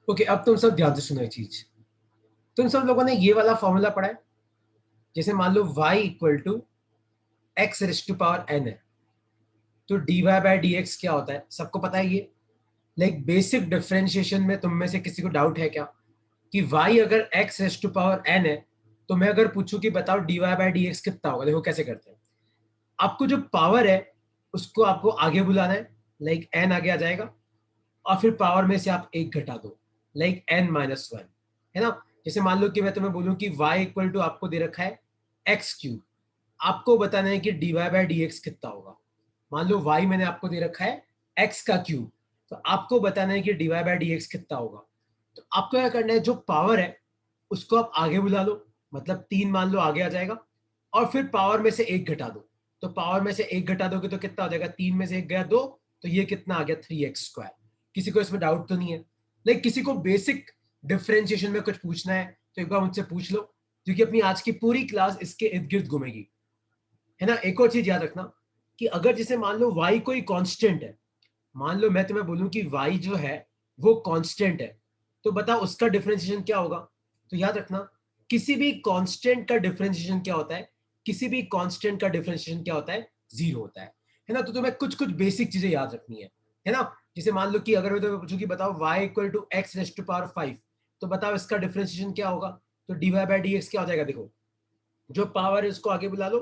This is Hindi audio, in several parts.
ओके, अब तुम सब ध्यान से सुनो एक चीज। तुम सब लोगों ने ये वाला फॉर्मूला पढ़ा है। जैसे मान लो y equal to x raise to power n है, तो dy बाय dx क्या होता है? सबको पता है ये। लाइक बेसिक डिफरेंशिएशन में तुम में से किसी को डाउट है क्या कि y अगर x raise to power n है, तो मैं अगर पूछूं कि बताओ dy बाय dx कितना होगा, देखो कैसे करते हैं। आपको जो पावर है उसको आपको आगे बुलाना है, लाइक n आगे आ जाएगा, और फिर पावर में से आप एक घटा दो, लाइक n-1, है ना। जैसे मान लो कि मैं तुम्हें बोलूं कि y इक्वल टू आपको दे रखा है एक्स क्यूब, आपको बताना है कि dy बाय dx कितना होगा। मान लो y मैंने आपको दे रखा है x का क्यूब, तो आपको बताना है कि dy बाय dx कितना होगा। तो आपको क्या करना है, जो पावर है उसको आप आगे बुला लो, मतलब 3 मान लो आगे आ जाएगा, और फिर पावर में से एक घटा दो। तो पावर में से एक घटा दोगे तो कितना हो जाएगा, 3 में से एक गया 2, तो ये कितना आ गया 3x²। किसी को इसमें डाउट तो नहीं है? लाइक किसी को बेसिक डिफरेंशिएशन में कुछ पूछना है तो एक बार मुझसे पूछ लो, क्योंकि अपनी आज की पूरी क्लास इसके इर्द गिर्द घूमेगी, है ना। एक और चीज याद रखना कि अगर जैसे मान लो y कोई कांस्टेंट है, मान लो मैं तुम्हें बोलूं कि y जो है वो कांस्टेंट है, तो बताओ उसका डिफरेंशिएशन क्या होगा। तो याद रखना, किसी भी कांस्टेंट का डिफरेंशिएशन क्या होता है, किसी भी कांस्टेंट का डिफरेंशिएशन क्या होता है, जीरो होता है ना। तो तुम्हें कुछ कुछ बेसिक चीजें याद रखनी है ना। जैसे मान लो कि अगर मैं तुम्हें पूछूं कि बताओ y equal to x raise to power 5, तो बताओ इसका डिफरेंशिएशन क्या होगा। तो dy बाय dx क्या हो जाएगा, देखो जो पावर है उसको आगे बुला लो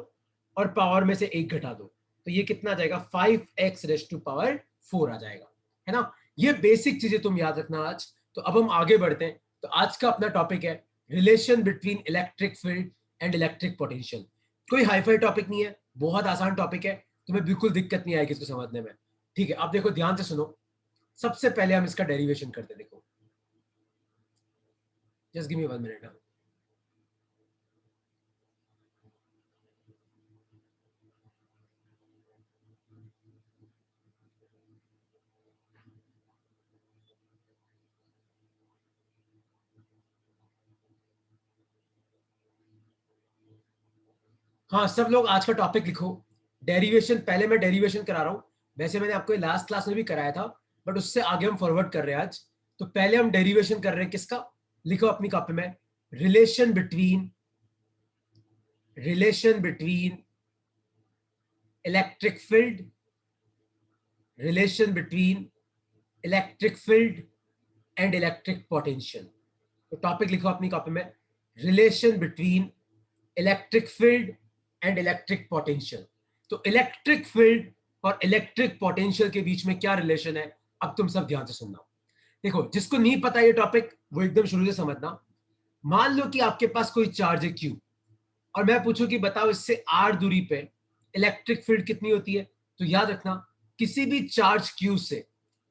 और पावर में से एक घटा दो, तो ये कितना आ जाएगा 5x रेज टू पावर 4 आ जाएगा, है ना। ये बेसिक चीजें तुम याद रखना आज। तो अब हम आगे बढ़ते हैं। तो आज का अपना टॉपिक है relation between electric field and electric potential. कोई हाईफाई टॉपिक नहीं है, बहुत आसान टॉपिक है, तुम्हें बिल्कुल दिक्कत नहीं आएगी इसको समझने में। ठीक है, अब देखो ध्यान से सुनो। सबसे पहले हम इसका डेरिवेशन करते हैं, देखो जस्ट गिव मी 1 मिनट। हाँ, सब लोग आज का टॉपिक लिखो। डेरिवेशन, पहले मैं डेरिवेशन करा रहा हूँ। वैसे मैंने आपको लास्ट क्लास में भी कराया था, बट उससे आगे हम फॉरवर्ड कर रहे हैं आज। तो पहले हम डेरिवेशन कर रहे हैं किसका, लिखो अपनी कॉपी में। Relation between electric field, relation between electric field and electric potential. तो टॉपिक लिखो अपनी कॉपी में, relation between electric field and electric potential. तो इलेक्ट्रिक फील्ड और इलेक्ट्रिक पोटेंशियल के बीच में क्या रिलेशन है, अब तुम सब ध्यान से सुनना। देखो, जिसको नहीं पता ये टॉपिक वो एकदम शुरू से समझना। मान लो कि आपके पास कोई चार्ज है क्यू, और मैं पूछूं कि बताओ इससे आर दूरी पे इलेक्ट्रिक फील्ड कितनी होती है। तो याद रखना, किसी भी चार्ज क्यू से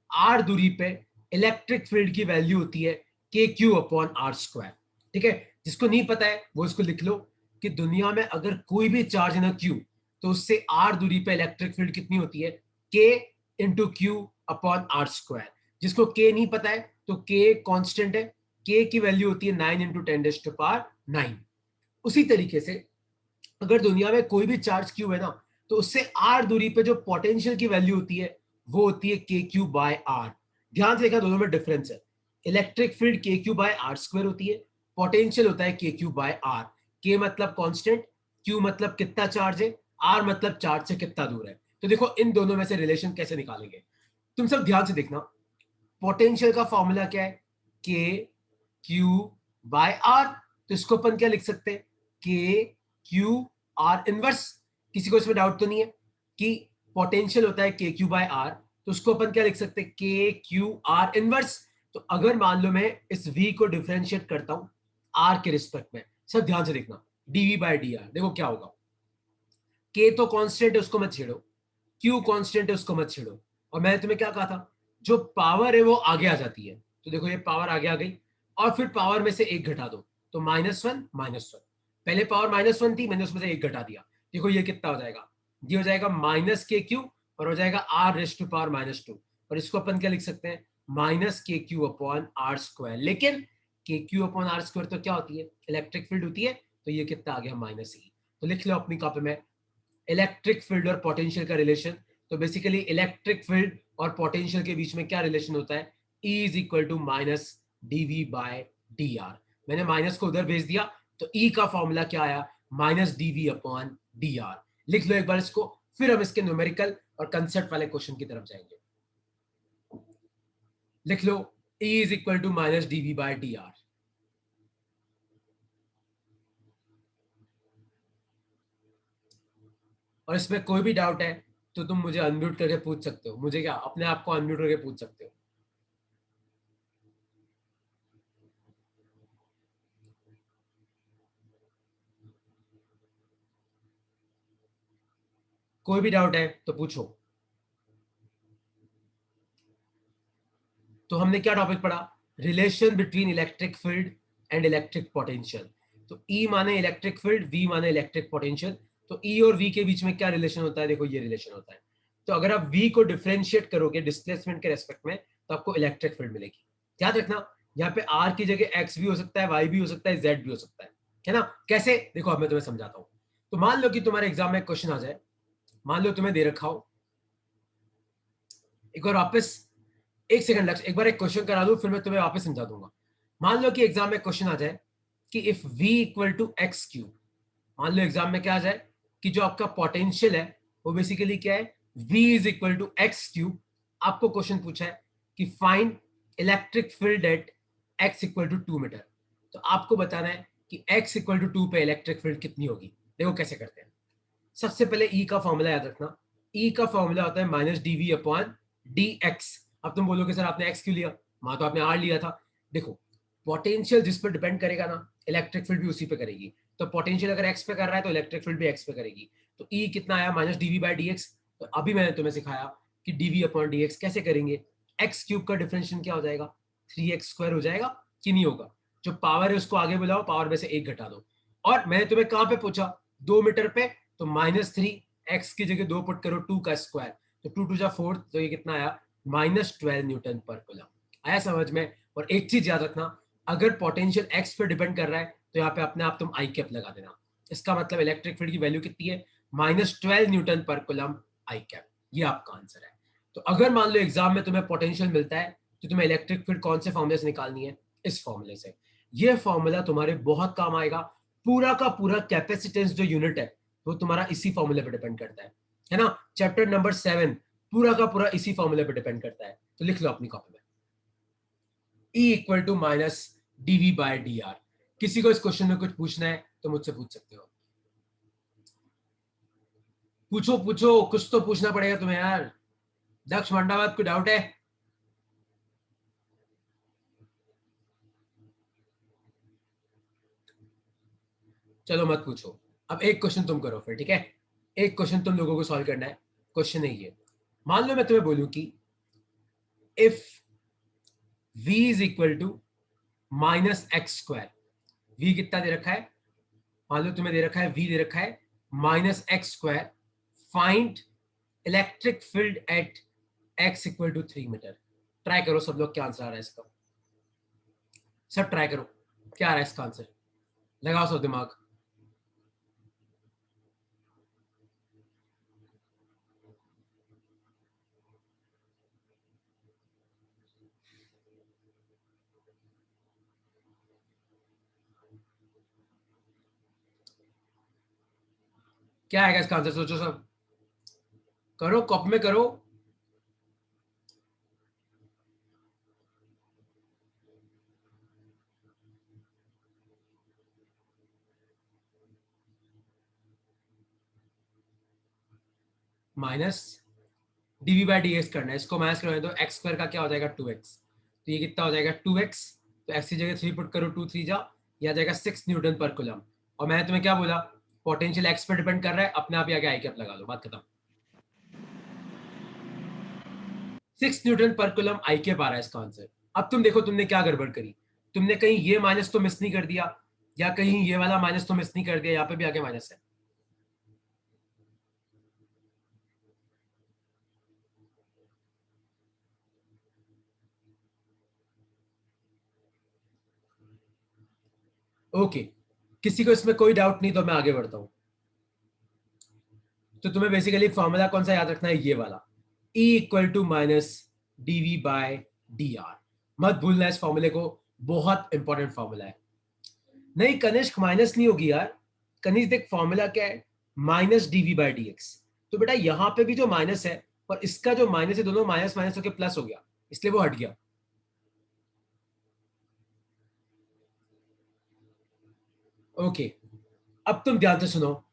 आर दूरी पे इलेक्ट्रिक फील्ड की वैल्यू होती है k Q upon r square. ठीक है, जिसको नहीं पता है वो इसको लिख लो कि दुनिया में अगर कोई भी चार्ज है ना क्यू, तो उससे आर दूरी पे इलेक्ट्रिक फील्ड कितनी होती है, k into q upon r square. जिसको के नहीं पता है तो के कांस्टेंट है, के की वैल्यू होती है 9 इंटू 10⁻⁹। उसी तरीके से अगर दुनिया में कोई भी चार्ज क्यू है ना, तो उससे आर दूरी पे जो पोटेंशियल की वैल्यू होती है वो होती है के क्यू बाय आर। ध्यान से देखा, दोनों में डिफरेंस है। इलेक्ट्रिक फील्ड के क्यू बाय आर स्क्वायर होती है, पोटेंशियल होता है के क्यू बाय आर। के मतलब कांस्टेंट, क्यू मतलब कितना चार्ज है, आर मतलब चार्ज से कितना दूर है। तो देखो इन दोनों में से रिलेशन कैसे निकालेंगे, तुम सब ध्यान से देखना। पोटेंशियल का फॉर्मूला क्या है, के क्यू बाय आर। तो इसको अपन क्या लिख सकते हैं, के क्यू आर इनवर्स। किसी को इसमें डाउट तो नहीं है कि पोटेंशियल होता है के क्यू बाय आर, तो उसको अपन क्या लिख सकते हैं, के क्यू आर इनवर्स। तो अगर मान लो मैं इस v को डिफरेंशिएट करता हूं r के रिस्पेक्ट में, सब ध्यान से देखना, dv बाय dr, देखो क्या होगा। k तो कांस्टेंट है उसको मत छेड़ो, q कांस्टेंट है उसको मत छेड़ो, और मैंने तुम्हें क्या कहा था, जो पावर है वो आगे आ जाती है। तो देखो ये पावर आगे आ गई, और फिर पावर में से एक घटा दो, तो -1 -1। पहले पावर -1 थी, मैंने उसमें से एक घटा दिया। देखो ये कितना हो जाएगा, ये हो जाएगा माइनस के क्यू, और हो जाएगा आर रेज टू पावर -2। और इसको अपन क्या लिख सकते हैं, माइनस के क्यू अपॉन आर स्क्वायर। लेकिन के क्यू अपॉन आर स्क्वायर तो क्या होती है, इलेक्ट्रिक फील्ड होती है। तो ये कितना आ गया, -E। तो लिख लो अपनी कॉपी में, इलेक्ट्रिक फील्ड और पोटेंशियल का रिलेशन। तो बेसिकली इलेक्ट्रिक फील्ड और पोटेंशियल के बीच में क्या रिलेशन होता है, E is equal to minus dv by dr। मैंने माइनस को उधर भेज दिया तो E का फॉर्मूला क्या आया, माइनस dv अपॉन dr। लिख लो एक बार इसको, फिर हम इसके न्यूमेरिकल और कंसेप्ट वाले क्वेश्चन की तरफ जाएंगे। लिख लो E is equal to minus dv by dr। और इसमें कोई भी डाउट है तो तुम मुझे अनम्यूट करके पूछ सकते हो, मुझे क्या अपने आप को अनम्यूट करके पूछ सकते हो। कोई भी डाउट है तो पूछो। तो हमने क्या टॉपिक पढ़ा, relation between electric field and electric potential. तो E माने इलेक्ट्रिक फील्ड, V माने इलेक्ट्रिक पोटेंशियल। तो E और V के बीच में क्या रिलेशन होता है, देखो ये रिलेशन होता है। तो अगर आप V को डिफरेंशिएट करोगे डिस्प्लेसमेंट के रेस्पेक्ट में तो आपको इलेक्ट्रिक फील्ड मिलेगी। याद रखना यहाँ पे R की जगह X भी हो सकता है, Y भी हो सकता है, Z भी हो सकता है ना। कैसे, देखो अब मैं तुम्हें समझाता हूँ। तो मान लो कि तुम्हारे एग्जाम में क्वेश्चन आ जाए, मान लो तुम्हें दे रखा हो, एक बार वापस, एक सेकंड लक्ष्य, एक बार एक क्वेश्चन करा दूं फिर मैं तुम्हें वापस समझा दूंगा। मान लो कि एग्जाम में क्वेश्चन आ जाए कि if v equal to x cube, मान लो एग्जाम में क्या आ जाए कि जो आपका पोटेंशियल है वो बेसिकली क्या है, v is equal to x cube. आपको क्वेश्चन पूछा है कि find electric field at x equal to 2 metre. तो आपको बताना है कि x इक्वल टू 2 पे इलेक्ट्रिक फील्ड कितनी होगी। देखो कैसे करते हैं। सबसे पहले E का फॉर्मूला याद रखना, E का फॉर्मूला होता है माइनस dv अपॉन dx। अब तुम बोलोगे सर आपने x क्यों लिया, वहां तो आपने r लिया था। देखो पोटेंशियल जिस पर डिपेंड करेगा ना, इलेक्ट्रिक फील्ड भी उसी पे करेगी। तो पोटेंशियल अगर x पे कर रहा है तो इलेक्ट्रिक फील्ड भी x पे करेगी। तो E कितना आया, माइनस dv बाई dx। तो अभी मैंने तुम्हें सिखाया कि dv अपॉन dx कैसे करेंगे। एक्स क्यूब का डिफरेंशियल क्या हो जाएगा, 3x स्क्वायर हो जाएगा कि नहीं होगा। जो पावर है उसको आगे बुलाओ, पावर में से एक घटा दो। और मैंने तुम्हें कहां पे पूछा, 2 मीटर पे। तो -3 एक्स की जगह 2 पुट करो, 2 का स्क्वायर। तो 2 टू जा 4, तो ये कितना आया, -12 न्यूटन पर कूलम। आया समझ में। और एक चीज याद रखना, अगर पोटेंशियल एक्स पे डिपेंड कर रहा है तो यहाँ पे अपने आप तुम आई कैप लगा देना। इसका मतलब इलेक्ट्रिक फील्ड की वैल्यू कितनी है, -12 न्यूटन पर कूलम आई कैप। ये आपका आंसर है। तो अगर मान लो एग्जाम में तुम्हें पोटेंशियल मिलता है तो तुम्हें इलेक्ट्रिक फील्ड कौन से फॉर्मूले से निकालनी है, इस फॉर्मूले से। ये फॉर्मूला तुम्हारे बहुत काम आएगा। पूरा का पूरा कैपेसिटेंस जो यूनिट है वो तुम्हारा इसी फॉर्मूले पे डिपेंड करता है ना। चैप्टर नंबर 7 पूरा का पूरा इसी फॉर्मूले पे डिपेंड करता है। तो लिख लो अपनी कॉपी में, E equal to minus dv by dr। किसी को इस क्वेश्चन में कुछ पूछना है तो मुझसे पूछ सकते हो। पूछो पूछो, कुछ तो पूछना पड़ेगा तुम्हें यार। दक्ष मंडावत को डाउट है। चलो मत पूछो, अब एक क्वेश्चन तुम करो फिर, ठीक है। एक क्वेश्चन तुम लोगों को सॉल्व करना है। क्वेश्चन है ये, मान लो मैं तुम्हें बोलूं कि if v is equal to -x²। v कितना दे रखा है, मान लो तुम्हें दे रखा है, v दे रखा है -x²। Find electric field at x equal to 3 metre. Try करो सब लोग, क्या आंसर आ रहा है इसका, सब ट्राई करो क्या आ रहा है इसका आंसर, लगाओ सब दिमाग। क्या आएगा इसका आंसर, सोचो सब, करो कॉपी में करो। Minus dv by d x करना है, इसको माइनस करवाए तो एक्स स्क्वायर का क्या हो जाएगा 2x। तो ये कितना हो जाएगा 2x। तो x की जगह 3 पुट करो, 2 3 जा, ये आ जाएगा 6 न्यूटन पर कूलम। और मैंने तुम्हें क्या बोला, पोटेंशियल x पर डिपेंड कर रहा है, अपने आप ही आगे आई कैप लगा दो, बात खत्म। 6 न्यूटन पर कूलम आई कैप आ रहा है इसका आंसर। अब तुम देखो तुमने क्या गड़बड़ करी, तुमने कहीं ये माइनस तो मिस नहीं कर दिया, या कहीं ये वाला माइनस तो मिस नहीं कर दिया, यहाँ पे भी आगे माइनस है। ओके, किसी को इसमें कोई डाउट नहीं तो मैं आगे बढ़ता हूं। तो तुम्हें बेसिकली फॉर्मूला कौन सा याद रखना है, ये वाला, E equal to minus dv by dr। मत भूलना इस फॉर्मूले को, बहुत इंपॉर्टेंट फॉर्मूला है। नहीं कनिष्क माइनस नहीं होगी यार, कनिष्क देख फॉर्मूला क्या है, minus dv by d x. तो बेटा यहां पे भी जो माइनस है और इसका जो माइनस है, दोनों माइनस माइनस होकर प्लस हो गया, इसलिए वो हट गया। ओके, अब तुम ध्यान से सुनो,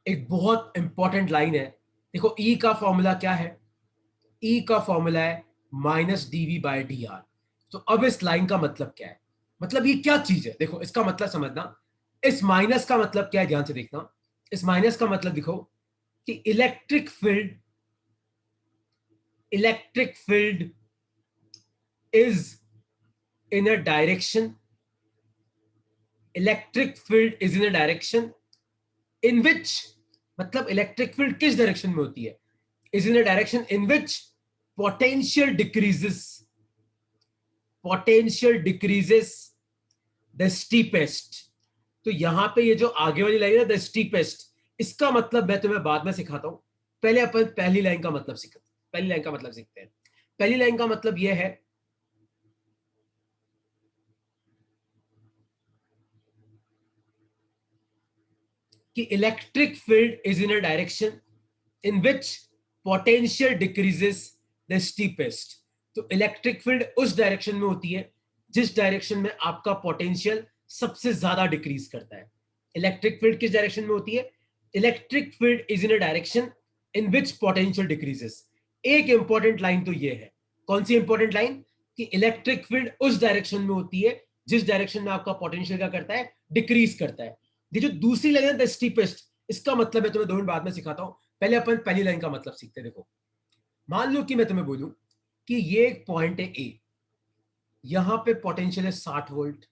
एक बहुत इंपॉर्टेंट लाइन है। देखो ई का फॉर्मूला क्या है, ई का फॉर्मूला है minus dv by d r. तो अब इस लाइन का मतलब क्या है, मतलब ये क्या चीज है, देखो इसका मतलब समझना। इस माइनस का मतलब क्या है, ध्यान से देखना। इस माइनस का मतलब देखो कि electric field is in a direction, electric field is in a direction in which, मतलब इलेक्ट्रिक फील्ड किस डायरेक्शन में होती है, is in a direction in which potential decreases the steepest. तो यहां पे ये जो आगे वाली लाइन है द स्टीपेस्ट, इसका मतलब मैं तुम्हें बाद में सिखाता हूं। पहले अपन पहली लाइन का मतलब सीखते हैं। पहली लाइन का मतलब यह है कि electric field is in a direction in which potential decreases the steepest. तो इलेक्ट्रिक फील्ड उस डायरेक्शन में होती है जिस डायरेक्शन में आपका पोटेंशियल सबसे ज्यादा डिक्रीज करता है। इलेक्ट्रिक फील्ड किस डायरेक्शन में होती है, electric field is in a direction in which potential decreases. एक इंपॉर्टेंट लाइन तो ये है, कौन सी इंपॉर्टेंट लाइन, कि इलेक्ट्रिक फील्ड उस डायरेक्शन में होती है जिस डायरेक्शन में आपका पोटेंशियल क्या करता है, डिक्रीज करता है। ये जो दूसरी लाइन है द स्टीपेस्ट, इसका मतलब मैं तुम्हें 2 मिनट बाद में सिखाता हूं, पहले अपन पहली लाइन का मतलब सीखते हैं। देखो मान लो कि मैं तुम्हें बोलूं कि ये एक पॉइंट है ए, यहां पे पोटेंशियल है 60 वोल्ट।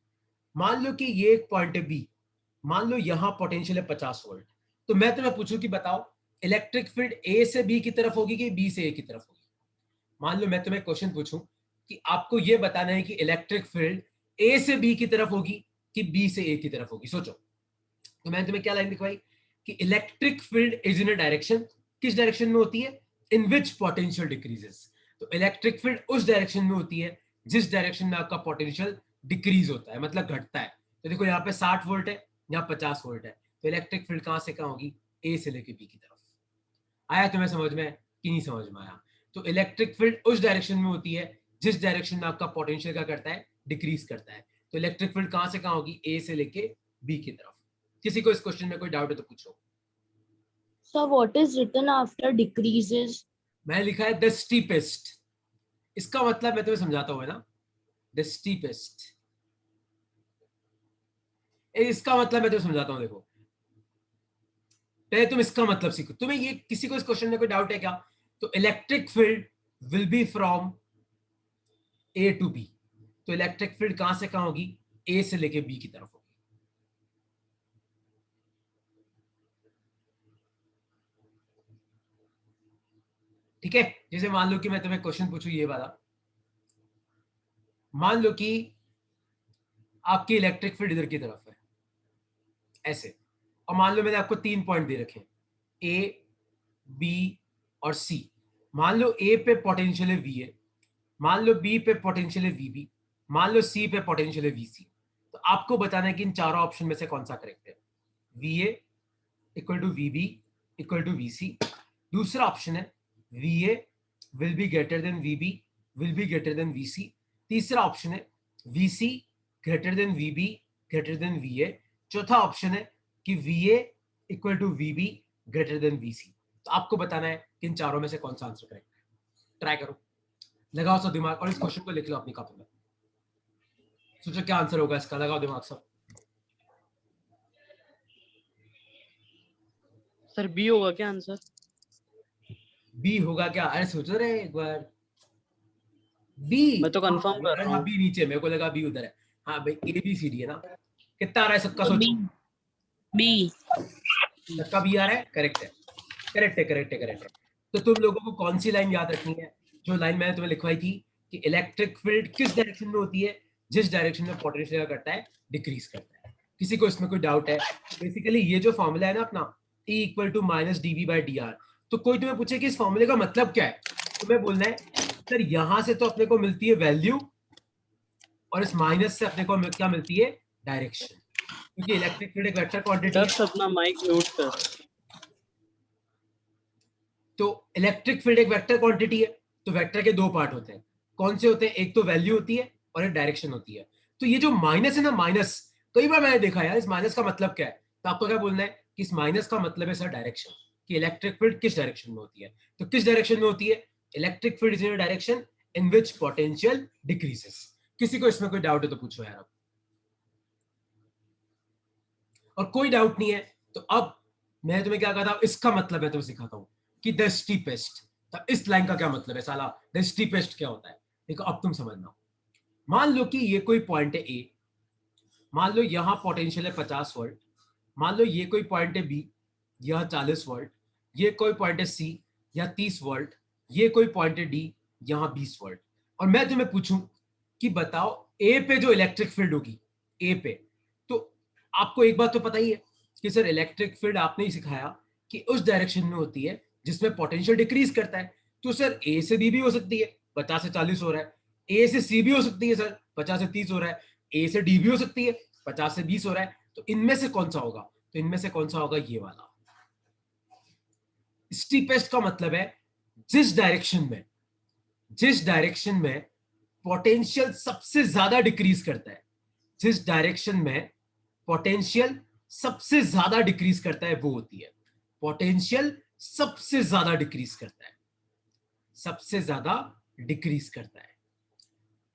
मान लो कि ये एक पॉइंट है बी, मान लो यहां पोटेंशियल है 50 वोल्ट। तो मैं तुम्हें पूछूं कि बताओ इलेक्ट्रिक फील्ड ए से बी की तरफ होगी कि बी से ए की तरफ होगी। मान लो मैं तुम्हें क्वेश्चन पूछूं कि आपको यह बताना है कि इलेक्ट्रिक फील्ड ए से बी की तरफ होगी कि बी से ए की तरफ होगी, सोचो। तो मैंने तुम्हें क्या लाइन दिखवाई कि electric field is in a direction, किस डायरेक्शन में होती है, इन विच पोटेंशियल डिक्रीजेस। तो इलेक्ट्रिक फील्ड उस डायरेक्शन में होती है जिस डायरेक्शन में आपका पोटेंशियल डिक्रीज होता है, मतलब घटता है। तो देखो यहाँ पे 60 वोल्ट है, यहाँ 50 वोल्ट है, तो इलेक्ट्रिक फील्ड कहां से कहां होगी, ए से लेके बी की तरफ। आया तुम्हें समझ में कि नहीं समझ में आया। तो इलेक्ट्रिक फील्ड उस डायरेक्शन में होती है जिस डायरेक्शन में आपका पोटेंशियल क्या करता है, डिक्रीज करता है। तो इलेक्ट्रिक फील्ड कहां से कहां होगी, ए से लेके बी की तरफ। किसी को इस क्वेश्चन में कोई डाउट है तो पूछो। So what is written after decreases? मैंने लिखा है द स्टीपेस्ट, इसका मतलब मैं तुम्हें समझाता हूँ ना, द स्टीपेस्ट, इसका मतलब मैं तुम्हें समझाता हूँ। देखो पहले तुम इसका मतलब सीखो, तुम्हें ये किसी को इस क्वेश्चन में कोई डाउट है क्या। तो electric field will be from A to B, तो इलेक्ट्रिक फील्ड कहां से कहां होगी, ए से लेके बी की तरफ होगी। ठीक है, जैसे मान लो कि मैं तुम्हें क्वेश्चन पूछूं ये वाला, मान लो कि आपकी इलेक्ट्रिक फील्ड इधर की तरफ है ऐसे, और मान लो मैंने आपको 3 पॉइंट दे रखे, ए बी और सी। मान लो ए पे पोटेंशियल है वी ए, मान लो बी पे पोटेंशियल है वी बी, मान लो सी पे पोटेंशियल है वी सी। तो आपको बताना है कि इन चारों ऑप्शन में से कौन सा करेक्ट है। V A equal to V B equal to V C. दूसरा ऑप्शन है V A will be greater than V B will be greater than V C. तीसरा ऑप्शन है V C greater than V B greater than V A. चौथा ऑप्शन है कि V A equal to V B greater than V C. तो आपको बताना है कि इन चारों में से कौन सा आंसर करेक्ट है। ट्राई करो, लगाओ सब दिमाग और इस क्वेश्चन को लिख लो अपनी कॉपी में। सोचो क्या आंसर होगा इसका, लगाओ दिमाग सब। सर बी होगा क्या आंसर? बी होगा क्या, अरे सोचो रे एक बार। बी, मैं तो कंफर्म कर रहा हाँ हूँ। बी नीचे, मेरे को लगा बी उधर है। हाँ भाई ए बी सी डी है ना। कितना आ रहा है सबका, B. सोचो। B. सबका बी आ रहा है, करेक्ट है, करेक्ट है, करेक्ट है, करेक्ट है। तो तुम लोगों को कौन सी लाइन याद रखनी है, जो लाइन मैंने तुम्हें लिखवाई थी कि इलेक्ट्रिक फील्ड किस डायरेक्शन में होती है, जिस डायरेक्शन में पोटेंशियल करता है, डिक्रीज करता है। किसी को इसमें कोई डाउट है। बेसिकली ये जो फॉर्मूला है ना अपना, E equal to minus d v by d r, तो कोई तुम्हें पूछे कि इस फॉर्मूले का मतलब क्या है, तुम्हें बोलना है सर यहां से तो अपने को मिलती है वैल्यू और इस माइनस से अपने को क्या मिलती है, डायरेक्शन, क्योंकि इलेक्ट्रिक फील्ड एक वेक्टर क्वांटिटी है। दर्श अपना माइक म्यूट कर। तो इलेक्ट्रिक फील्ड एक वेक्टर क्वांटिटी है, तो वेक्टर के दो पार्ट होते हैं। कौन से होते हैं, एक तो वैल्यू होती है और एक डायरेक्शन होती है। तो ये जो माइनस है ना, माइनस, कई बार मैंने देखा यार इस माइनस का मतलब क्या है, तो आपको क्या बोलना है कि इस माइनस का मतलब है सर डायरेक्शन, कि इलेक्ट्रिक फील्ड किस डायरेक्शन में होती है। तो किस डायरेक्शन में होती है, electric field is in direction in which potential decreases. किसी को इसमें कोई डाउट है तो पूछो यार अब। और कोई डाउट नहीं है तो अब मैं तुम्हें क्या कहता हूं, इसका मतलब है तुम्हें सिखाता हूं कि द स्टीपेस्ट। तो इस लाइन का क्या मतलब है साला, द स्टीपेस्ट क्या होता है, देखो अब तुम समझना। मान लो कि ये कोई पॉइंट है ए, मान लो यहां पोटेंशियल है 50 वोल्ट, मान लो ये कोई पॉइंट है बी, यह 40 वोल्ट, ये कोई पॉइंट है सी, यह 30 वोल्ट, ये कोई पॉइंट है डी, यहां 20 वोल्ट। और मैं तुम्हें पूछूं कि बताओ ए पे जो इलेक्ट्रिक फील्ड होगी, ए पे, तो आपको एक बात तो पता ही है कि सर इलेक्ट्रिक फील्ड आपने ही सिखाया कि उस डायरेक्शन में होती है जिसमें पोटेंशियल डिक्रीज करता है। तो सर ए से बी भी हो सकती है, 50 से 40 हो रहा है, ए से सी भी हो सकती है सर, 50 से 30 हो रहा है, ए से डी भी हो सकती है, 50 से 20 हो रहा है। तो इनमें से कौन सा होगा, तो इनमें से कौन सा होगा, ये वाला। स्टीपेस्ट का मतलब है जिस डायरेक्शन में पोटेंशियल सबसे ज्यादा डिक्रीज करता है, जिस डायरेक्शन में पोटेंशियल सबसे ज्यादा डिक्रीज करता है वो होती है, पोटेंशियल सबसे ज्यादा डिक्रीज करता है, सबसे ज्यादा डिक्रीज करता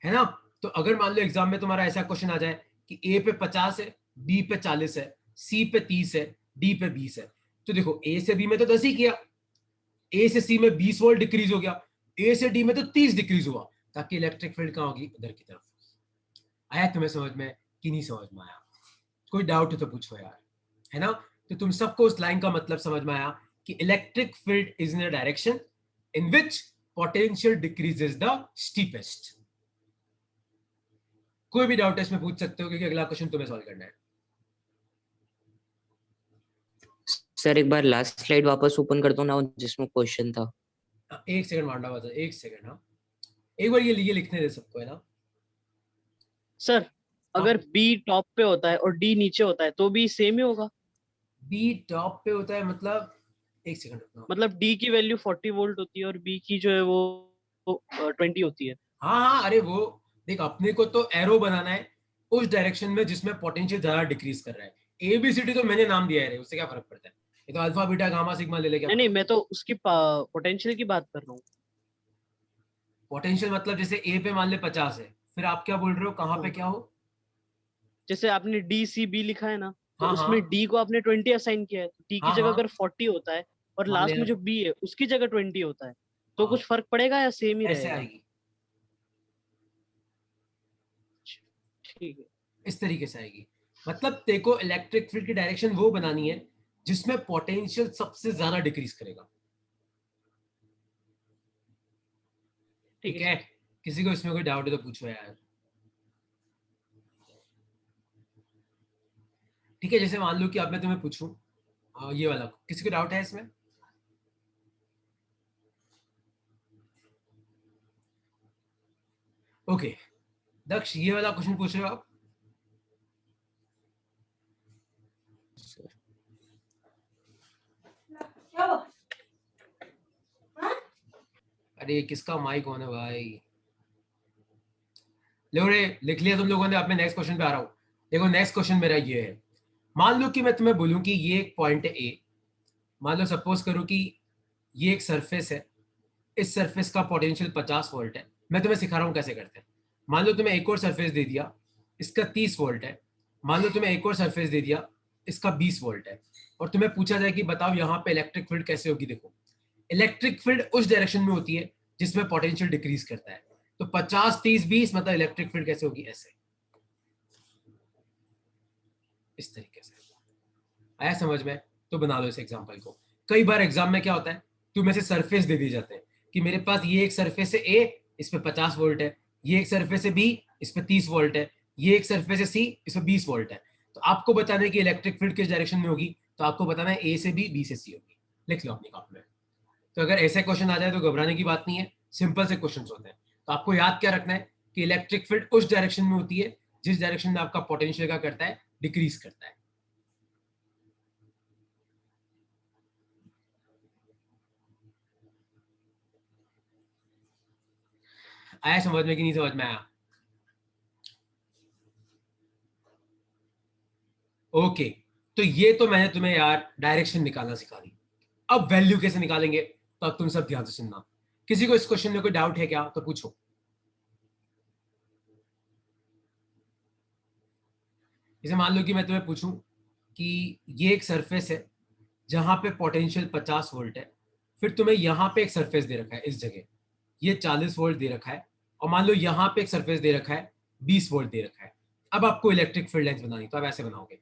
है ना। तो अगर मान लो एग्जाम में तुम्हारा ऐसा क्वेश्चन आ जाए कि ए पे 50 है, बी पे 40 है, सी पे 30 है, डी पे 20 है, तो देखो ए से बी में तो 10 ही किया, ए से सी में 20 वोल्ट डिक्रीज हो गया, ए से डी में तो 30 डिक्रीज हुआ, ताकि इलेक्ट्रिक फील्ड कहां होगी, उधर की तरफ। आया तुम्हें समझ में कि नहीं समझ में आया, कोई डाउट है तो पूछो यार, है ना। तो तुम सबको उस लाइन का मतलब समझ में आया कि electric field is in a direction in which potential decreases the steepest. कोई भी डाउट है इसमें पूछ सकते हो, क्योंकि अगला क्वेश्चन तुम्हें सॉल्व करना है। सर एक बार लास्ट स्लाइड वापस ओपन कर दो ना, जिसमें क्वेश्चन था। एक सेकंड मांडा हुआ था, एक सेकंड। हाँ एक बार ये लिखने दे सबको, है ना। सर अगर बी टॉप पे होता है और डी नीचे होता है तो भी सेम ही होगा। बी टॉप पे होता है मतलब, एक सेकंड रुकना। मतलब डी की वैल्यू 40 वोल्ट होती है और बी की जो है वो 20 होती है। हाँ हाँ, अरे वो देख, अपने को तो एरो बनाना है उस डायरेक्शन में जिसमें पोटेंशियल ज्यादा डिक्रीज कर रहा है। एबीसीडी तो मैंने नाम दिया है रे, उससे क्या फर्क पड़ता है, ये तो अल्फा बीटा गामा सिग्मा ले ले, क्या नहीं नहीं, मैं तो उसकी पोटेंशियल की बात कर रहा हूँ। पोटेंशियल मतलब जैसे ए पे मान ले 50 है, फिर आप क्या बोल रहे हो, कहाँ पे क्या हो। जैसे आपने डी सी बी लिखा है ना, तो हाँ उसमें हाँ डी को आपने 20 असाइन किया है, तो डी की हाँ जगह हाँ, अगर 40 होता है और मान ले लास्ट में जो आप, बी है उसकी जगह 20 होता है, तो हाँ, कुछ फर्क पड़ेगा या सेम ही ऐसे रहेगा? आएगी, ठीक है। इस तरीके से आएगी। मतलब तेको इलेक्ट्रिक फील्ड की डायरेक्शन वो बनानी है जिसमें पोटेंशियल सबसे ज्यादा डिक्रीज करेगा। ठीक ठीक है है, सर। किसी को इसमें कोई डाउट है तो पूछो यार। ठीक है, जैसे मान लो कि अब मैं तुम्हें पूछूं, ये वाला, किसी को डाउट है इसमें। ओके, दक्ष ये वाला क्वेश्चन पूछ रहे हो आप। अरे किसका माइक ऑन है भाई, लो रे लिख लिया तुम लोगों ने, अब मैं नेक्स्ट क्वेश्चन पे आ रहा हूँ। देखो नेक्स्ट क्वेश्चन मेरा ये है, मान लो कि मैं तुम्हें बोलूं कि ये एक पॉइंट है ए, मान लो सपोज करो कि ये एक सरफेस है, इस सरफेस का पोटेंशियल 50 वोल्ट है। मैं तुम्हें सिखा रहा हूँ कैसे करते हैं। मान लो तुम्हें एक और सरफेस दे दिया, इसका 30 वोल्ट है, मान लो तुम्हें एक और सरफेस दे दिया, इसका 20 वोल्ट है, और तुम्हें पूछा जाए कि बताओ यहाँ पे इलेक्ट्रिक फील्ड कैसे होगी। देखो इलेक्ट्रिक फील्ड उस डायरेक्शन में होती है जिसमें पोटेंशियल डिक्रीज करता है, तो 50 30 20 मतलब इलेक्ट्रिक फील्ड कैसे होगी, ऐसे, इस तरीके से। आया समझ में, तो बना लो इस एग्जांपल को। कई बार एग्जाम में क्या होता है, तुम्हें से सरफेस दे दिए जाते हैं कि मेरे पास ये एक सरफेस है ए, इस पे 50 वोल्ट है, ये एक सरफेस है बी, इस पे 30 वोल्ट है, ये एक सरफेस है सी, इस पे 20 वोल्ट है। तो आपको बताना है कि इलेक्ट्रिक फील्ड किस डायरेक्शन में होगी, तो आपको बताना है ए से बी से सी होगी। लिख लो अपनी कॉपी में। तो अगर ऐसे क्वेश्चन आ जाए तो घबराने की बात नहीं है, सिंपल से क्वेश्चन होते हैं। तो आपको याद क्या रखना है कि इलेक्ट्रिक फील्ड उस डायरेक्शन में होती है जिस डायरेक्शन में आपका पोटेंशियल का करता है, डिक्रीज करता है। आया समझ में कि नहीं समझ में आया? ओके, तो ये तो मैंने तुम्हें यार डायरेक्शन निकालना सिखा दी। अब वैल्यू कैसे निकालेंगे, तो अब तुम सब ध्यान से सुनना। किसी को इस क्वेश्चन में कोई डाउट है क्या, तो पूछो। जैसे मान लो कि मैं तुम्हें पूछूं कि ये एक सरफेस है जहां पे पोटेंशियल 50 वोल्ट है, फिर तुम्हें यहां पे एक सरफेस दे रखा है इस जगह, ये 40 वोल्ट दे रखा है, और मान लो यहां पे एक सरफेस दे रखा है 20 वोल्ट दे रखा है। अब आपको इलेक्ट्रिक फील्ड लाइंस बनानी, तो आप ऐसे बनाओगे।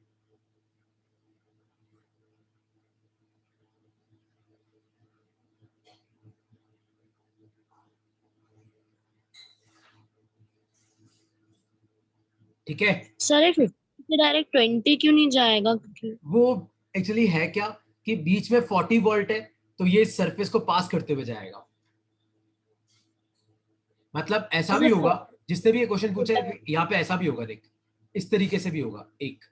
ठीक है, सर ये 50 से डायरेक्ट 20 क्यों नहीं जाएगा? क्योंकि वो एक्चुअली है क्या कि बीच में 40 वोल्ट है, तो ये इस सरफेस को पास करते हुए जाएगा। मतलब ऐसा भी होगा, जिसने भी ये क्वेश्चन पूछा है यहाँ पे ऐसा भी होगा, देख इस तरीके से भी होगा एक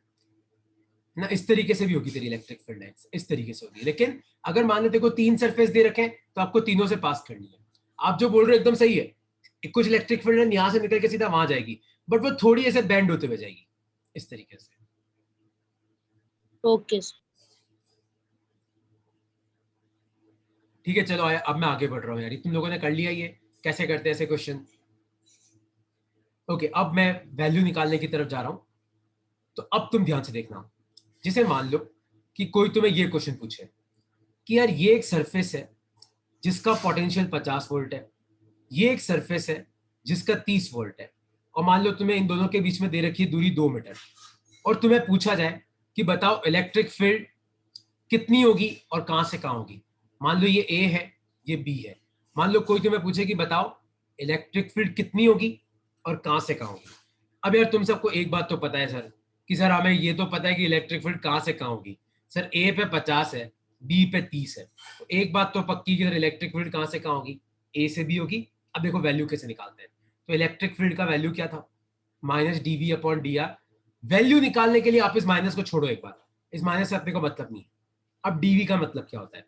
ना, इस तरीके से भी होगी तेरी इलेक्ट्रिक फील्ड लाइंस, इस तरीके से होगी। लेकिन अगर मान लेते को 3 सरफेस दे रखे हैं, तो आपको तीनों से पास करनी है। आप जो बोल रहे हो एकदम सही है, कुछ इलेक्ट्रिक फील्ड लाइन यहाँ से निकल के सीधा वहां जाएगी, बट वो थोड़ी ऐसे बैंड होते हुए जाएगी इस तरीके से। Okay sir. ठीक है, चलो अब मैं आगे बढ़ रहा हूँ यार, तुम लोगों ने कर लिया ये कैसे करते हैं ऐसे क्वेश्चन। ओके, अब मैं वैल्यू निकालने की तरफ जा रहा हूं, तो अब तुम ध्यान से देखना। जिसे मान लो कि कोई तुम्हें ये क्वेश्चन पूछे कि यार ये एक सरफेस है जिसका पोटेंशियल 50 वोल्ट है, ये एक सरफेस है जिसका 30 वोल्ट है, और मान लो तुम्हें इन दोनों के बीच में दे रखी है दूरी 2 मीटर, और तुम्हें पूछा जाए कि बताओ इलेक्ट्रिक फील्ड कितनी होगी और कहां से कहां होगी। मान लो ये ए है, ये बी है। मान लो कोई तुम्हें पूछे कि बताओ इलेक्ट्रिक फील्ड कितनी होगी और कहां से कहां होगी। अब यार तुम सबको एक बात तो पता है सर, कि सर हमें ये तो पता है कि इलेक्ट्रिक फील्ड कहां से कहां होगी। सर ए पे 50 है, बी पे 30 है, तो एक बात तो पक्की कि सर इलेक्ट्रिक फील्ड कहां से कहां होगी, ए से बी होगी। अब देखो वैल्यू कैसे निकालते हैं। तो इलेक्ट्रिक फील्ड का वैल्यू क्या था, minus d v upon d r. Value निकालने के लिए आप इस माइनस को छोड़ो एक बार, इस माइनस से अपने को मतलब नहीं है। अब डीवी का मतलब क्या होता है,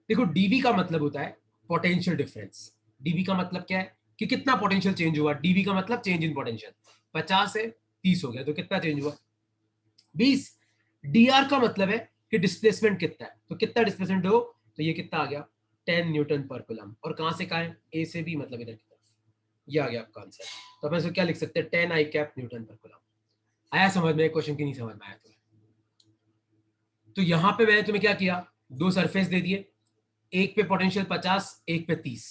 देखो डीवी का मतलब होता है पोटेंशियल डिफरेंस। डीवी का मतलब क्या है कि कितना पोटेंशियल चेंज हुआ, डीवी का मतलब चेंज इन पोटेंशियल। 50 से 30 हो गया तो कितना चेंज हुआ, 20। डीआर का मतलब है कि डिस्प्लेसमेंट कितना है, तो कितना डिस्प्लेसमेंट हो, तो ये कितना आ गया 10 न्यूटन पर कूलम। और कहां से कहां है, ए से बी, मतलब इधर की तरफ। ये आ गया आपका आंसर। तो अपन इसको क्या लिख सकते हैं, 10 आई कैप न्यूटन पर कूलम। आया समझ में क्वेश्चन की नहीं समझ में आया तुम्हें? तो यहां पे मैंने तुम्हें क्या किया, दो सरफेस दे दिए, एक पे पोटेंशियल 50, एक पे 30,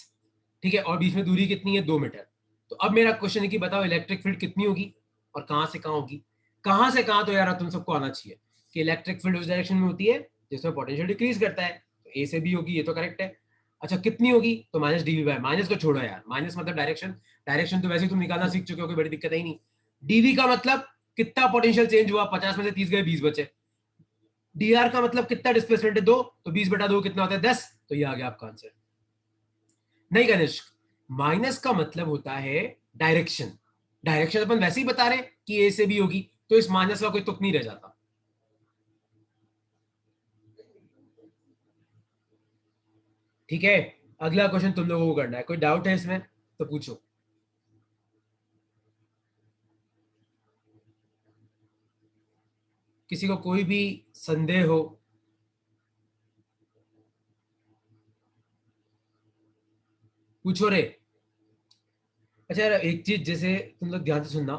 ठीक है, और बीच में दूरी कितनी है, 2 मीटर। तो अब मेरा क्वेश्चन है कि बताओ इलेक्ट्रिक फील्ड कितनी होगी और कहां से कहां होगी। कहां से कहां तो यार तुम सबको आना चाहिए कि इलेक्ट्रिक फील्ड उस डायरेक्शन में होती है जिसमें पोटेंशियल डिक्रीज करता है, तो ए से बी होगी, ये तो करेक्ट है। अच्छा कितनी होगी, तो माइनस डीवी बाय, माइनस को छोड़ो यार, माइनस मतलब डायरेक्शन, डायरेक्शन तो वैसे ही तुम निकालना सीख चुके हो, कोई बड़ी दिक्कत है ही नहीं। डीवी का मतलब कितना पोटेंशियल चेंज हुआ, 50 में से 30 गए, 20 बचे। डीआर का मतलब कितना डिस्प्लेसमेंट है, 2, तो 20/2 कितना होता है, 10। तो ये आ गया आपका आंसर। नहीं कनिष्क, माइनस का मतलब होता है डायरेक्शन। डायरेक्शन अपन वैसे ही बता रहे हैं कि ए से बी होगी, तो इस माइनस का कोई तुक नहीं रह जाता। ठीक है, अगला क्वेश्चन तुम लोगों को करना है, कोई डाउट है इसमें तो पूछो। किसी को कोई भी संदेह हो, पूछो रे। अच्छा यार एक चीज जैसे तुम लोग ध्यान से सुनना,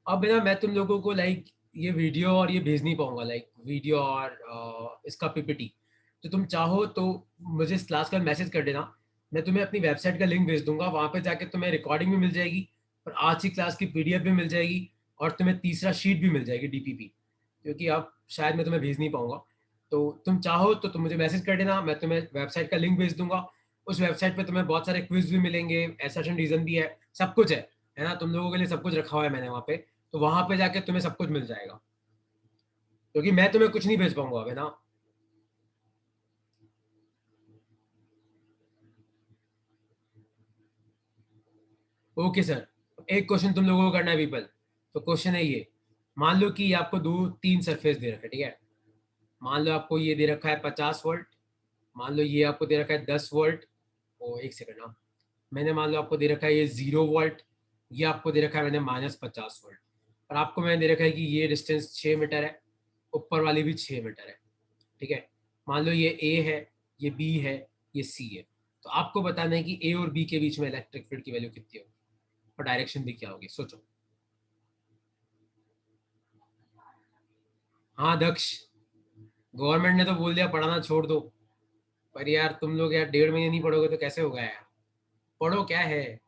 अब है ना मैं तुम लोगों को लाइक ये वीडियो और ये भेज नहीं पाऊंगा, लाइक वीडियो और इसका पीपीटी। तो तुम चाहो तो मुझे इस क्लास का मैसेज कर देना, मैं तुम्हें अपनी वेबसाइट का लिंक भेज दूंगा, वहां पे जाके तुम्हें रिकॉर्डिंग भी मिल जाएगी और आज की क्लास की पीडीएफ भी मिल जाएगी, और तुम्हें तीसरा शीट भी मिल जाएगी डीपीपी, क्योंकि अब शायद मैं तुम्हें भेज नहीं पाऊंगा। तो तुम चाहो तो तुम मुझे मैसेज कर देना, मैं तुम्हें वेबसाइट का लिंक भेज दूंगा। उस वेबसाइट पे तुम्हें बहुत सारे क्विज भी मिलेंगे, एसेशन रीजन भी है, सब कुछ है ना, तुम लोगों के लिए सब कुछ रखा हुआ है मैंने वहाँ पे। तो वहां पे जाके तुम्हें सब कुछ मिल जाएगा, क्योंकि मैं तुम्हें कुछ नहीं भेज पाऊंगा अब, है ना। ओके सर, एक क्वेश्चन तुम लोगों को करना है पीपल। तो क्वेश्चन है ये, मान लो कि ये आपको 2-3 सरफेस दे रखा है, ठीक है। मान लो आपको ये दे रखा है 50 वोल्ट, मान लो ये आपको दे रखा है 10 वोल्ट, ओ एक सेकंड, हाँ मैंने मान लो आपको दे रखा है ये 0 वोल्ट, ये आपको दे रखा है मैंने -50 वोल्ट, और आपको मैंने दे रखा है कि ये डिस्टेंस 6 मीटर है, ऊपर वाली भी 6 मीटर है, ठीक है। मान लो ये ए है, ये बी है, ये सी है। तो आपको बताना है कि ए और बी के बीच में इलेक्ट्रिक फील्ड की वैल्यू कितनी होगी और डायरेक्शन भी क्या होगी, सोचो। हाँ दक्ष, गवर्नमेंट ने तो बोल दिया पढ़ाना छोड़ दो, पर यार तुम लोग यार 1.5 महीने नहीं पढ़ोगे तो कैसे होगा यार, पढ़ो क्या है।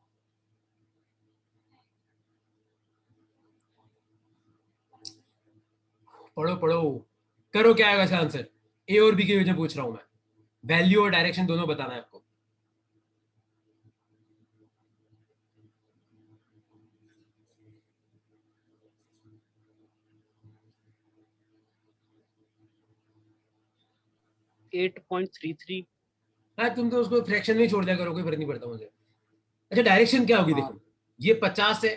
पढ़ो पढ़ो, करो क्या आएगा इसका आंसर। ए और बी के बीच में पूछ रहा हूं मैं, वैल्यू और डायरेक्शन दोनों बताना है आपको। At point three three. हाँ तुम तो उसको फ्रैक्शन में ही छोड़ दिया करो, कोई फर्क नहीं पड़ता मुझे। अच्छा डायरेक्शन क्या होगी, हाँ देखो ये 50 है,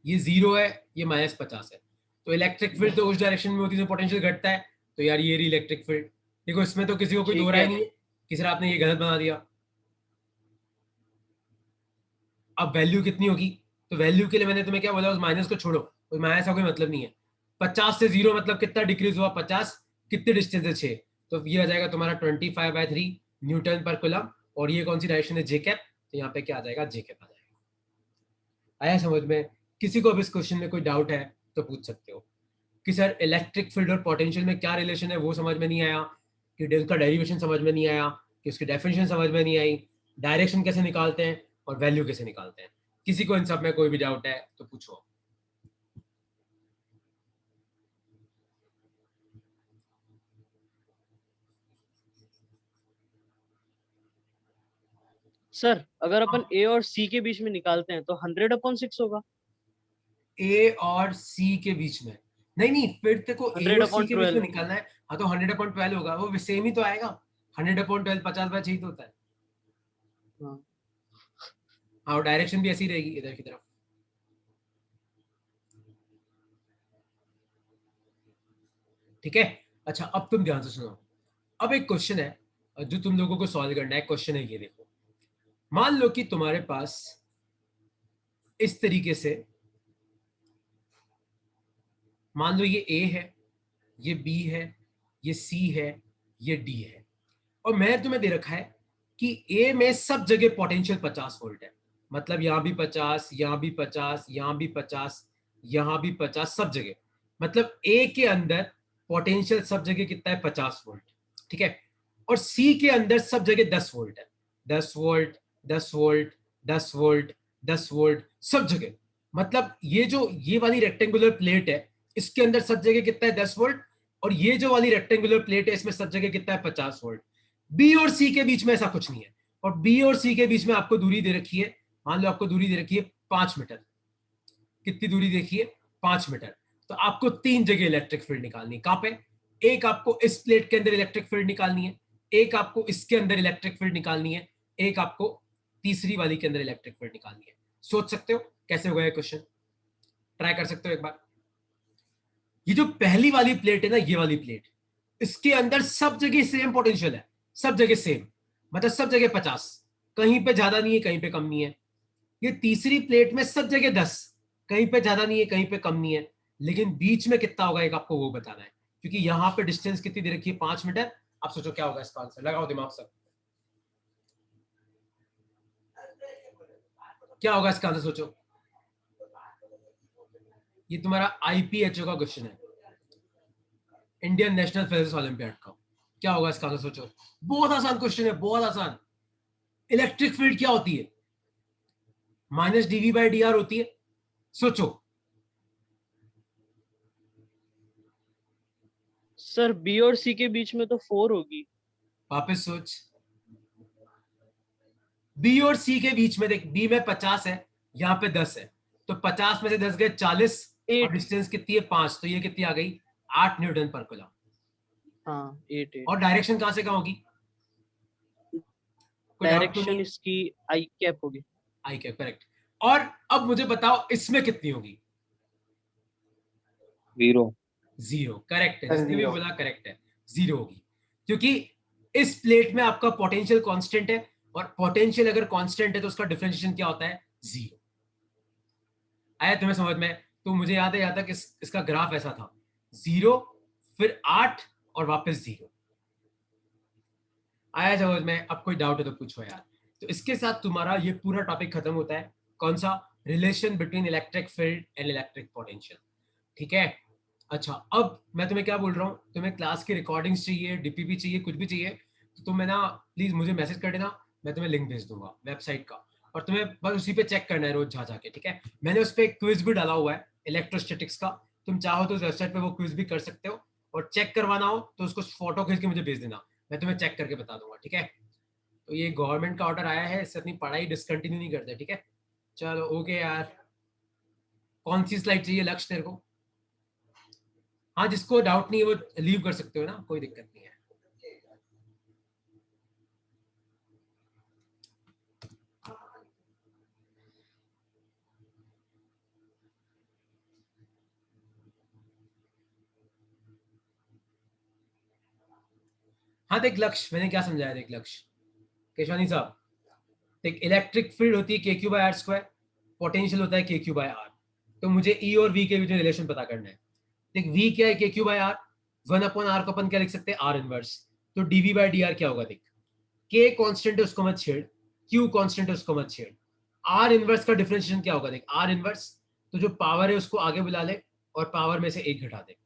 ये 0 है, ये -50 है, तो इलेक्ट्रिक फील्ड तो उस डायरेक्शन में होती है पोटेंशियल घटता है, तो यार ये रही इलेक्ट्रिक फील्ड। देखो इसमें तो किसी को कोई दो ठीक राय है। नहीं है, किसी ने आपने ये गलत बना दिया। अब वैल्यू कितनी होगी, तो वैल्यू के लिए मैंने तुम्हें क्या बोला, उस माइनस को छोड़ो, उस माइनस का कोई मतलब नहीं है। 50 से 0 मतलब कितना डिक्रीज हुआ, 50 कितने डिस्टेंस है 6, तो ये आ जाएगा तुम्हारा 25/3 न्यूटन पर कूलम, और ये कौन सी डायरेक्शन है, जे कैप, तो यहाँ पे क्या आ जाएगा, जे कैप आ जाएगा। आया समझ में? किसी को भी इस क्वेश्चन में कोई डाउट है तो पूछ सकते हो कि सर इलेक्ट्रिक फील्ड और पोटेंशियल में क्या रिलेशन है, वो समझ में नहीं आया, कि उसका डेरिवेशन समझ में नहीं आया, कि उसकी डेफिनेशन समझ में नहीं आई, डायरेक्शन कैसे निकालते हैं और वैल्यू कैसे निकालते हैं। किसी को इन सब में कोई भी डाउट है तो पूछो। सर अगर अपन ए और सी के बीच में निकालते हैं तो 100/6 होगा। ए और सी के बीच में नहीं नहीं, फिर देखो ए हंड्रेड और सी अपॉन के बीच में ट्वेल्व निकालना है, हाँ तो 100/12 होगा, वो सेम ही तो आएगा। 100/12 50/6 तो होता है। हाँ। हाँ और डायरेक्शन भी ऐसी रहेगी इधर की तरफ। ठीक है। अच्छा अब तुम ध्यान से सुनो, अब एक क्वेश्चन है जो तुम लोगों को सॉल्व करना है। क्वेश्चन है ये देखो, मान लो कि तुम्हारे पास इस तरीके से, मान लो ये ए है, ये बी है, ये सी है, ये डी है, और मैं तुम्हें दे रखा है कि ए में सब जगह पोटेंशियल 50 वोल्ट है, मतलब यहां भी 50, यहां भी 50, यहां भी 50, यहां भी 50, सब जगह, मतलब ए के अंदर पोटेंशियल सब जगह कितना है, 50 वोल्ट, ठीक है। और सी के अंदर सब जगह 10 वोल्ट है, 10 वोल्ट, 10 वोल्ट, 10 वोल्ट, 10 वोल्ट, सब जगह। मतलब ये जो ये वाली रेक्टेंगुलर प्लेट है, इसके अंदर सब जगह कितना है, 10 वोल्ट, और ये जो वाली रेक्टेंगुलर प्लेट है इसमें सब जगह कितना है, 50 वोल्ट। बी और सी के बीच में ऐसा कुछ नहीं है, और बी और सी के बीच में आपको दूरी दे रखी है, मान लो आपको दूरी दे रखी है 5 मीटर। कितनी दूरी देखिए, 5 मीटर। तो आपको 3 जगह इलेक्ट्रिक फील्ड निकालनी है, कहां पे, एक आपको इस प्लेट के अंदर इलेक्ट्रिक फील्ड निकालनी है, एक आपको इसके अंदर इलेक्ट्रिक फील्ड निकालनी है, एक आपको तीसरी वाली के अंदर इलेक्ट्रिक फील्ड निकालनी है। सोच सकते हो कैसे होगा ये क्वेश्चन, ट्राई कर सकते हो एक बार। ये जो पहली वाली प्लेट है ना, ये वाली प्लेट, इसके अंदर सब जगह सेम पोटेंशियल है, सब जगह सेम, मतलब सब जगह 50, कहीं पे ज्यादा नहीं है कहीं पे कम नहीं है। ये तीसरी प्लेट में सब जगह 10, कहीं पे ज्यादा नहीं है कहीं पे कम नहीं है, लेकिन बीच में कितना होगा एक आपको वो बताना है, क्योंकि यहां पे डिस्टेंस कितनी दे रखी है, 5 मीटर। आप सोचो क्या होगा इसका आंसर, लगाओ दिमाग से, क्या होगा इसका आंसर, सोचो। ये तुम्हारा आईपीएचओ का क्वेश्चन है, इंडियन नेशनल फिजिक्स ओलंपियाड का। क्या होगा इसका आंसर, सोचो। बहुत आसान क्वेश्चन है, बहुत आसान। इलेक्ट्रिक फील्ड क्या होती है, -dv/dr होती है, सोचो। सर बी और सी के बीच में तो 4 होगी। वापस सोच, बी और सी के बीच में देख, बी में 50 है, यहाँ पे 10 है, तो 50 में से 10 गए 40, और 8। डिस्टेंस कितनी है 5, तो ये कितनी आ गई, 8 न्यूटन पर कूलम। हाँ 8 और डायरेक्शन कहां से कहां होगी, कोई डाउट तो नहीं डायरेक्शन है? इसकी आई कैप होगी। आई कैप, करेक्ट। और अब मुझे बताओ इसमें कितनी होगी? 0। 0, करेक्ट है, Sir, जिसने भी 0. बोला करेक्ट है, 0 होगी, क्योंकि इस प्लेट में आपका पोटेंशियल कांस्टेंट है, और पोटेंशियल अगर कांस्टेंट है तो उसका डिफरेंशिएशन क्या होता है? 0। आया तुम्हें समझ में? तो मुझे याद है यहाँ तक इसका ग्राफ ऐसा था, 0 फिर 8 और वापस 0। आया समझ में? अब कोई डाउट है तो पूछो यार। तो इसके साथ तुम्हारा ये पूरा टॉपिक खत्म होता है। कौन सा? Relation between electric field and electric potential. ठीक है, अच्छा अब मैं तुम्हें क्या बोल रहा हूँ, तुम्हें क्लास की रिकॉर्डिंग्स चाहिए, डीपीपी चाहिए, कुछ भी चाहिए तो तुम ना प्लीज मुझे मैसेज कर देना, मैं तुम्हें लिंक भेज दूंगा वेबसाइट का, और तुम्हें बस उसी पे चेक करना है रोज जा जाके। ठीक है, मैंने उस पर एक क्विज भी डाला हुआ है इलेक्ट्रोस्टैटिक्स का, तुम चाहो तो उस वेबसाइट पे वो क्विज भी कर सकते हो, और चेक करवाना हो तो उसको फोटो खींच के मुझे भेज देना, मैं तुम्हें चेक करके बता दूंगा। ठीक है, तो ये गवर्नमेंट का ऑर्डर आया है, इससे अपनी पढ़ाई डिसकंटिन्यू नहीं करते। ठीक है, चलो ओके यार। कौन सी स्लाइड चाहिए लक्ष्य तेरे को? हाँ, जिसको डाउट नहीं है वो लीव कर सकते हो ना, कोई दिक्कत नहीं है। हाँ देख लक्ष्य, मैंने क्या समझाया, देख लक्ष्य केशवानी साहब, देख इलेक्ट्रिक फील्ड होती है k q by r square, potential होता है के क्यू बाई आर, तो मुझे ई और वी के बीच में रिलेशन पता करना है। देख वी क्या है, k q by are, 1/r को अपन क्या लिख सकते हैं, आर इनवर्स, तो डीवी बाई डी आर क्या होगा, देख के कांस्टेंट है उसको मत छेड़, क्यू कांस्टेंट है उसको मत छेड़, आर इनवर्स का डिफरेंशिएशन क्या होगा, देख आर इनवर्स, तो जो पावर है उसको आगे बुला ले और पावर में से एक घटा दे,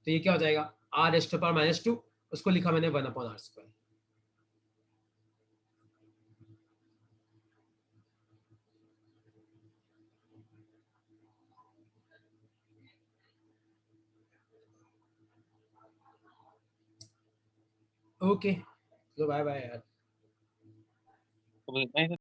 तो ये क्या हो जाएगा, आर एस टू पावर -2, उसको लिखा मैंने 1/r स्क्वायर। ओके, तो बाय बाय यार। तो नहीं